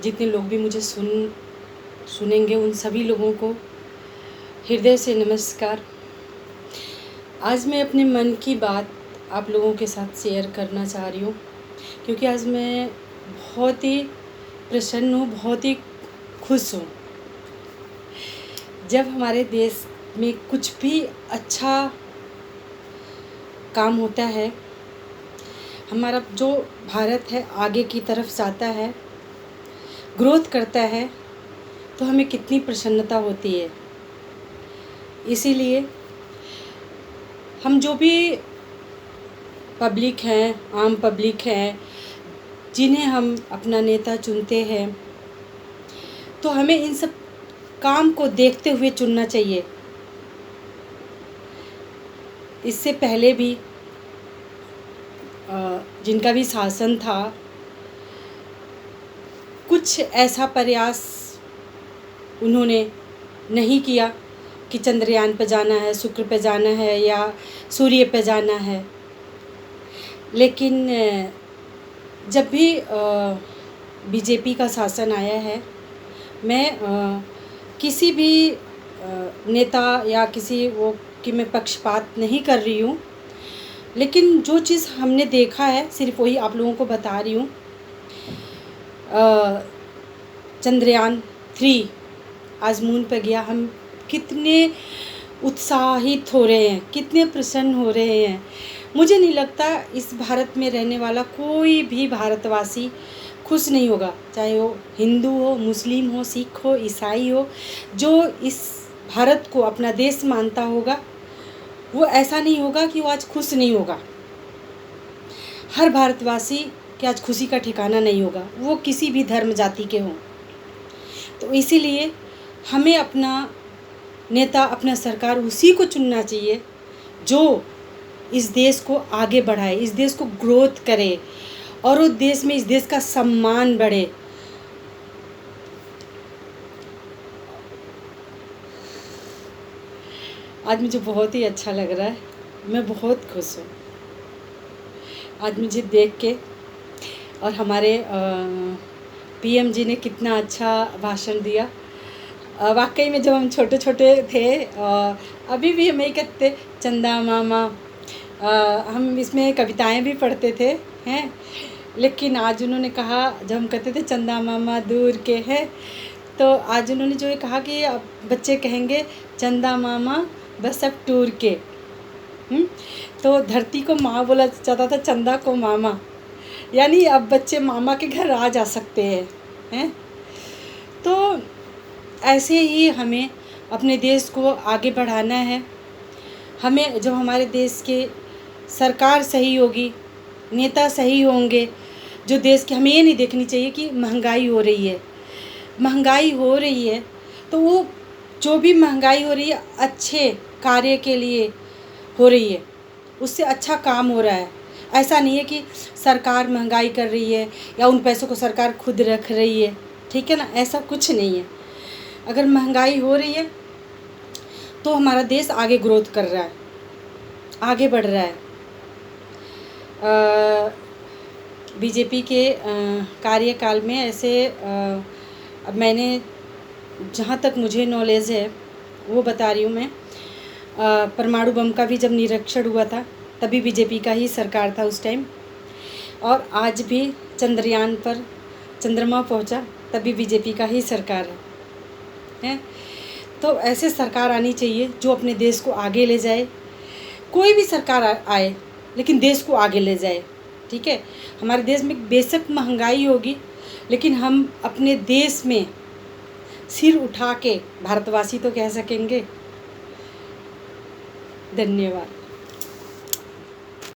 जितने लोग भी मुझे सुनेंगे उन सभी लोगों को हृदय से नमस्कार। आज मैं अपने मन की बात आप लोगों के साथ शेयर करना चाह रही हूँ, क्योंकि आज मैं बहुत ही प्रसन्न हूँ, बहुत ही खुश हूँ। जब हमारे देश में कुछ भी अच्छा काम होता है, हमारा जो भारत है आगे की तरफ जाता है, ग्रोथ करता है, तो हमें कितनी प्रसन्नता होती है। इसीलिए हम जो भी पब्लिक हैं, आम पब्लिक हैं, जिन्हें हम अपना नेता चुनते हैं, तो हमें इन सब काम को देखते हुए चुनना चाहिए। इससे पहले भी जिनका भी शासन था, कुछ ऐसा प्रयास उन्होंने नहीं किया कि चंद्रयान पे जाना है, शुक्र पे जाना है या सूर्य पे जाना है। लेकिन जब भी बीजेपी का शासन आया है, मैं किसी भी नेता या किसी वो कि मैं पक्षपात नहीं कर रही हूँ, लेकिन जो चीज़ हमने देखा है सिर्फ वही आप लोगों को बता रही हूँ। चंद्रयान 3 आज मून पर गया। हम कितने उत्साहित हो रहे हैं, कितने प्रसन्न हो रहे हैं। मुझे नहीं लगता इस भारत में रहने वाला कोई भी भारतवासी खुश नहीं होगा, चाहे वो हिंदू हो, मुस्लिम हो, सिख हो, ईसाई हो। जो इस भारत को अपना देश मानता होगा, वो ऐसा नहीं होगा कि वो आज खुश नहीं होगा। हर भारतवासी के आज खुशी का ठिकाना नहीं होगा, वो किसी भी धर्म जाति के हों। तो इसीलिए हमें अपना नेता, अपना सरकार उसी को चुनना चाहिए जो इस देश को आगे बढ़ाए, इस देश को ग्रोथ करे और उस देश में इस देश का सम्मान बढ़े। आज मुझे बहुत ही अच्छा लग रहा है, मैं बहुत खुश हूँ आज मुझे देख के। और हमारे पीएम जी ने कितना अच्छा भाषण दिया। वाकई में जब हम छोटे छोटे थे, अभी भी हम यही कहते चंदा मामा, हम इसमें कविताएं भी पढ़ते थे हैं। लेकिन आज उन्होंने कहा, जब हम कहते थे चंदा मामा दूर के हैं, तो आज उन्होंने जो ये कहा कि अब बच्चे कहेंगे चंदा मामा बस अब टूर के। तो धरती को माँ बोला जाता था, चंदा को मामा, यानी अब बच्चे मामा के घर आ जा सकते हैं। तो ऐसे ही हमें अपने देश को आगे बढ़ाना है। हमें जब हमारे देश के सरकार सही होगी, नेता सही होंगे, जो देश के, हमें ये नहीं देखनी चाहिए कि महंगाई हो रही है। महंगाई हो रही है तो वो जो भी महंगाई हो रही है अच्छे कार्य के लिए हो रही है, उससे अच्छा काम हो रहा है। ऐसा नहीं है कि सरकार महंगाई कर रही है या उन पैसों को सरकार खुद रख रही है, ठीक है ना, ऐसा कुछ नहीं है। अगर महंगाई हो रही है तो हमारा देश आगे ग्रोथ कर रहा है, आगे बढ़ रहा है। बीजेपी के कार्यकाल में ऐसे अब मैंने जहाँ तक मुझे नॉलेज है वो बता रही हूँ मैं। परमाणु बम का भी जब निरीक्षण हुआ था तभी बीजेपी का ही सरकार था उस टाइम, और आज भी चंद्रयान पर चंद्रमा पहुंचा तभी बीजेपी का ही सरकार है। तो ऐसे सरकार आनी चाहिए जो अपने देश को आगे ले जाए। कोई भी सरकार आए लेकिन देश को आगे ले जाए, ठीक है। हमारे देश में बेशक महंगाई होगी, लेकिन हम अपने देश में सिर उठा के भारतवासी तो कह सकेंगे। धन्यवाद।